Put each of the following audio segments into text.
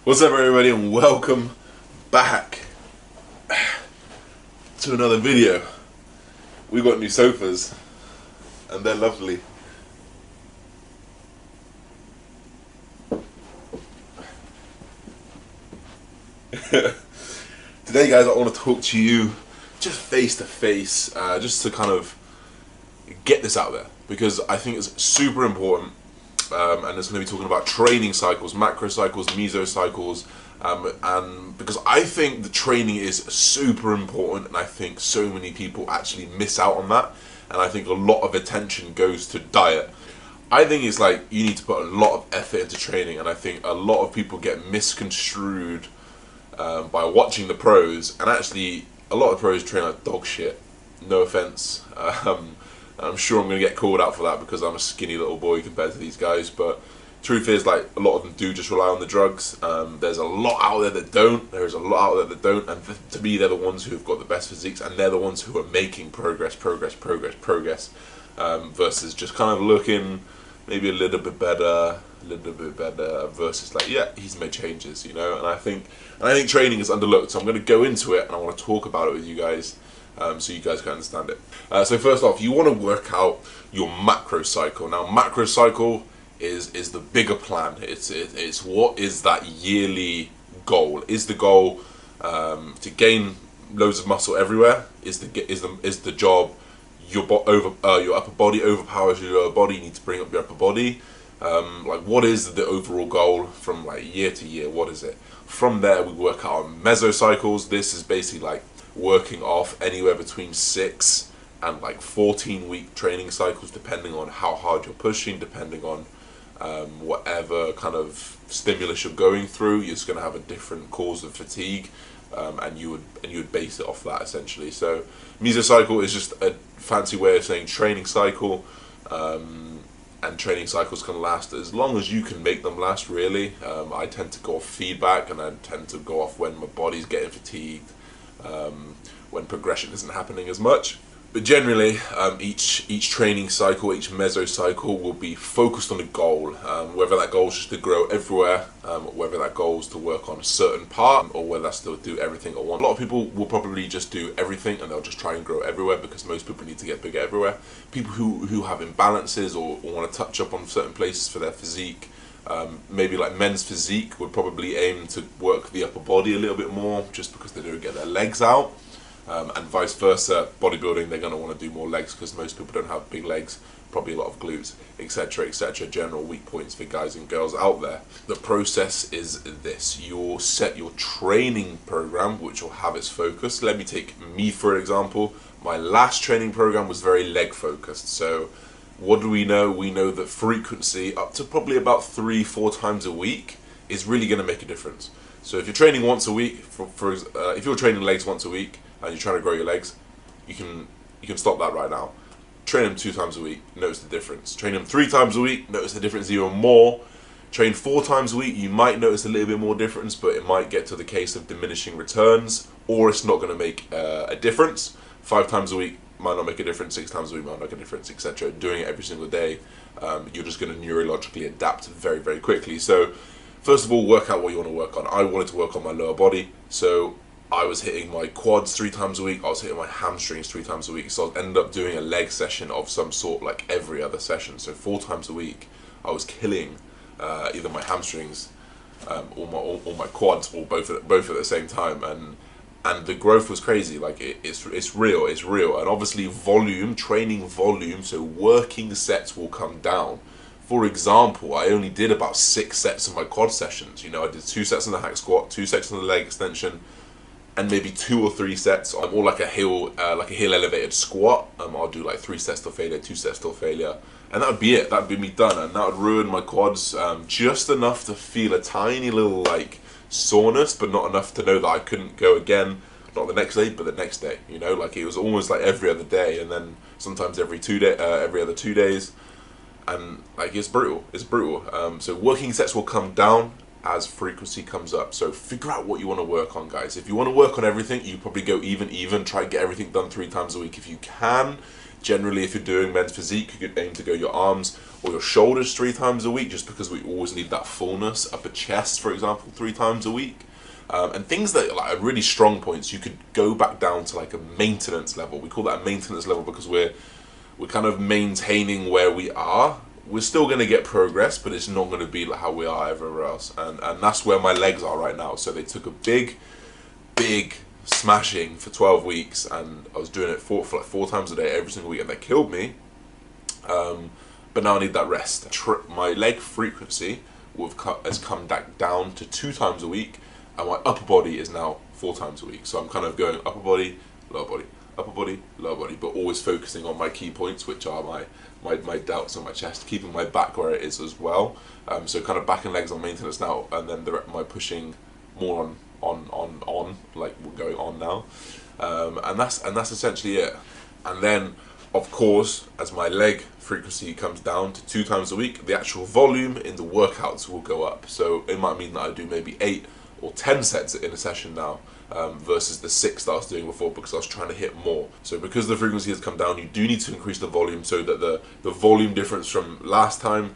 What's up, everybody, and welcome back to another video. We got new sofas, and they're lovely. Today, guys, I want to talk to you just face to face, just to kind of get this out there, because I think it's super important. And it's going to be talking about training cycles, macro cycles, meso cycles, and because I think the training is super important, and I think so many people actually miss out on that, and I think a lot of attention goes to diet. I think it's like you need to put a lot of effort into training, and I think a lot of people get misconstrued by watching the pros, and actually a lot of pros train like dog shit. No offense. I'm sure I'm going to get called out for that because I'm a skinny little boy compared to these guys, but truth is, like, a lot of them do just rely on the drugs. There's a lot out there that don't. There's a lot out there that don't, and to me, they're the ones who have got the best physiques, and they're the ones who are making progress, versus just kind of looking maybe a little bit better, versus like, yeah, he's made changes, you know. And I think training is underlooked, so I'm going to go into it, and I want to talk about it with you guys. So you guys can understand it. So first off, you want to work out your macro cycle. Now, macro cycle is the bigger plan. It's what is that yearly goal? Is the goal to gain loads of muscle everywhere? Is the job your upper body overpowers your lower body? You need to bring up your upper body. Like, what is the overall goal from like year to year? What is it? From there, we work out our mesocycles. This is basically like working off anywhere between 6 and like 14-week training cycles, depending on how hard you're pushing, depending on whatever kind of stimulus you're going through. You're just going to have a different cause of fatigue, and you would base it off that essentially. So mesocycle is just a fancy way of saying training cycle, and training cycles can last as long as you can make them last, really. I tend to go off feedback, and I tend to go off when my body's getting fatigued, when progression isn't happening as much. But generally, each training cycle, each mesocycle will be focused on a goal, whether that goal is just to grow everywhere, whether that goal is to work on a certain part, or whether that's to do everything at once. A lot of people will probably just do everything, and they'll just try and grow everywhere, because most people need to get bigger everywhere. People who have imbalances or want to touch up on certain places for their physique, maybe like men's physique, would probably aim to work the upper body a little bit more, just because they don't get their legs out. And vice versa, bodybuilding, they're going to want to do more legs, because most people don't have big legs, probably a lot of glutes, etc., etc. General weak points for guys and girls out there. The process is this: you'll set your training program, which will have its focus. Let me take me for example. My last training program was very leg focused. So what do we know? We know that frequency up to probably about 3-4 times a week is really going to make a difference. So if you're training once a week, if you're training legs once a week, and you're trying to grow your legs, you can stop that right now. Train them 2 times a week, notice the difference. Train them 3 times a week, notice the difference even more. Train 4 times a week, you might notice a little bit more difference, but it might get to the case of diminishing returns, or it's not going to make a difference. 5 times a week might not make a difference, 6 times a week might not make a difference, etc. Doing it every single day, you're just going to neurologically adapt very, very quickly. So first of all, work out what you want to work on. I wanted to work on my lower body, so I was hitting my quads 3 times a week, I was hitting my hamstrings 3 times a week, so I ended up doing a leg session of some sort like every other session. So 4 times a week I was killing either my hamstrings or my quads, or both at the same time, and the growth was crazy. Like, it's real, and obviously training volume, so working sets will come down. For example, I only did about 6 sets of my quad sessions. You know, I did 2 sets on the hack squat, 2 sets on the leg extension, and maybe 2 or 3 sets on, or like a heel elevated squat. I'll do like 3 sets till failure, 2 sets till failure, and that would be it. That would be me done, and that would ruin my quads just enough to feel a tiny little like soreness, but not enough to know that I couldn't go again. Not the next day, but the next day. You know, like, it was almost like every other day, and then sometimes every other 2 days, and like, it's brutal. So working sets will come down as frequency comes up. So figure out what you want to work on, guys. If you want to work on everything, you probably go even, try to get everything done 3 times a week if you can. Generally, if you're doing men's physique, you could aim to go your arms or your shoulders 3 times a week, just because we always need that fullness. Upper chest, for example, 3 times a week. And things that like are really strong points, you could go back down to like a maintenance level. We call that a maintenance level because we're kind of maintaining where we are. We're still going to get progress, but it's not going to be like how we are everywhere else. And that's where my legs are right now. So they took a big smashing for 12 weeks, and I was doing it for like 4 times a day every single week, and that killed me. But now I need that rest. My leg frequency has come back down to 2 times a week, and my upper body is now 4 times a week. So I'm kind of going upper body, lower body, upper body, lower body, but always focusing on my key points, which are my delts on my chest, keeping my back where it is as well. So kind of back and legs on maintenance now, and then my pushing more on, like we're going on now. And that's essentially it. And then, of course, as my leg frequency comes down to 2 times a week, the actual volume in the workouts will go up. So it might mean that I do maybe 8 or 10 sets in a session now, versus the 6 that I was doing before, because I was trying to hit more. So because the frequency has come down, you do need to increase the volume, so that the volume difference from last time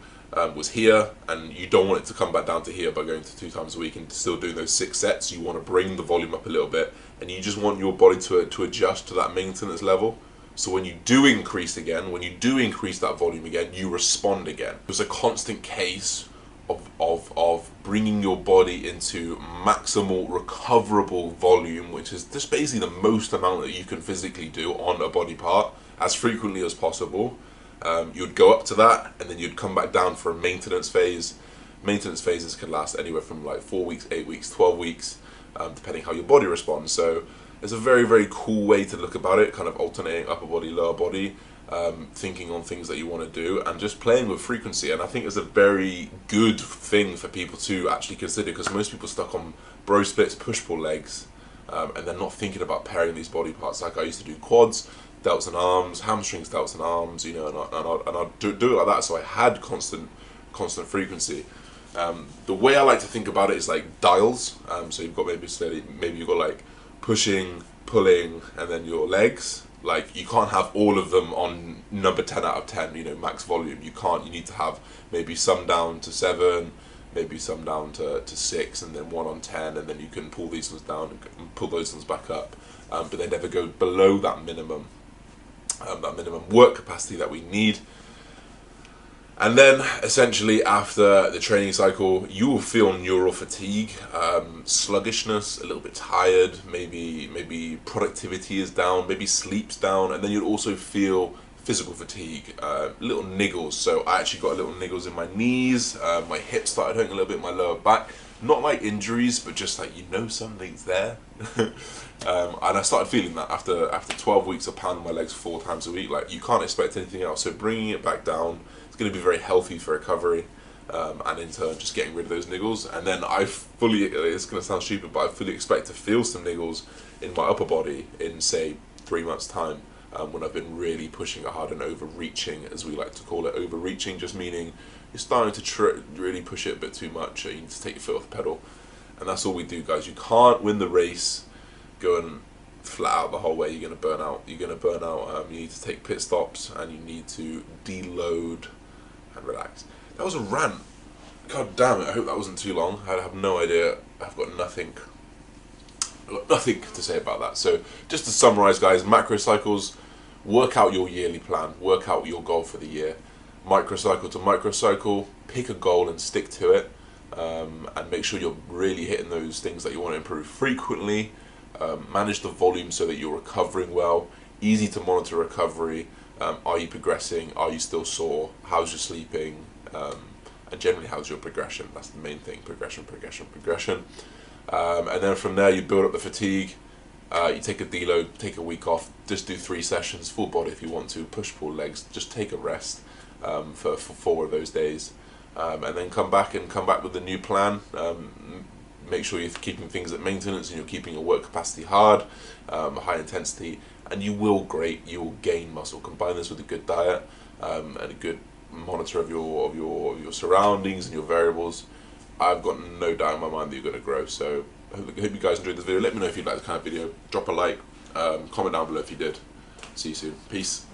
was here, and you don't want it to come back down to here by going to 2 times a week and still doing those 6 sets. You want to bring the volume up a little bit, and you just want your body to adjust to that maintenance level. So when you do increase again, when you do increase that volume again, you respond again. It's a constant case of bringing your body into maximal recoverable volume, which is just basically the most amount that you can physically do on a body part as frequently as possible. You'd go up to that, and then you'd come back down for a maintenance phase. Maintenance phases can last anywhere from like 4 weeks, 8 weeks, 12 weeks, depending how your body responds. So it's a very cool way to look about it, kind of alternating upper body, lower body, thinking on things that you want to do, and just playing with frequency. And I think it's a very good thing for people to actually consider, because most people are stuck on bro splits, push-pull legs, and they're not thinking about pairing these body parts. Like I used to do quads, delts and arms, hamstrings, delts and arms, you know, and I'd do it like that, so I had constant frequency. The way I like to think about it is like dials. So you've got maybe you've got like pushing, pulling, and then your legs. Like you can't have all of them on number 10 out of 10, you know, max volume. You can't. You need to have maybe some down to 7, maybe some down to 6, and then 1 on 10, and then you can pull these ones down and pull those ones back up. But they never go below that minimum work capacity that we need. And then essentially after the training cycle, you will feel neural fatigue, sluggishness, a little bit tired, maybe productivity is down, maybe sleep's down, and then you'll also feel physical fatigue, little niggles. So I actually got little niggles in my knees, my hips started hurting a little bit, my lower back. Not like injuries, but just like, you know, something's there. And I started feeling that after 12 weeks of pounding my legs 4 times a week. Like, you can't expect anything else. So bringing it back down, it's going to be very healthy for recovery, and in turn just getting rid of those niggles. And then it's going to sound stupid, but I fully expect to feel some niggles in my upper body in, say, 3 months' time, when I've been really pushing it hard and overreaching, as we like to call it. Overreaching just meaning you're starting to really push it a bit too much. You need to take your foot off the pedal. And that's all we do, guys. You can't win the race going flat out the whole way. You're going to burn out. You need to take pit stops, and you need to deload and relax. That was a rant. God damn it. I hope that wasn't too long. I have no idea. I've got nothing to say about that. So just to summarize, guys, macro cycles, work out your yearly plan, work out your goal for the year. Microcycle to microcycle, pick a goal and stick to it, and make sure you're really hitting those things that you want to improve frequently. Manage the volume so that you're recovering well. Easy to monitor recovery. Are you progressing? Are you still sore? How's your sleeping? And generally, how's your progression? That's the main thing. Progression. And then from there, you build up the fatigue. You take a deload, take a week off. Just do 3 sessions, full body if you want to. Push, pull, legs. Just take a rest for 4 of those days, and then come back with a new plan. Make sure you're keeping things at maintenance, and you're keeping your work capacity hard, high intensity, and you will gain muscle. Combine this with a good diet, and a good monitor of your surroundings and your variables. I've got no doubt in my mind that you're going to grow. So I hope you guys enjoyed this video. Let me know if you'd like this kind of video. Drop a like, comment down below if you did. See you soon. Peace.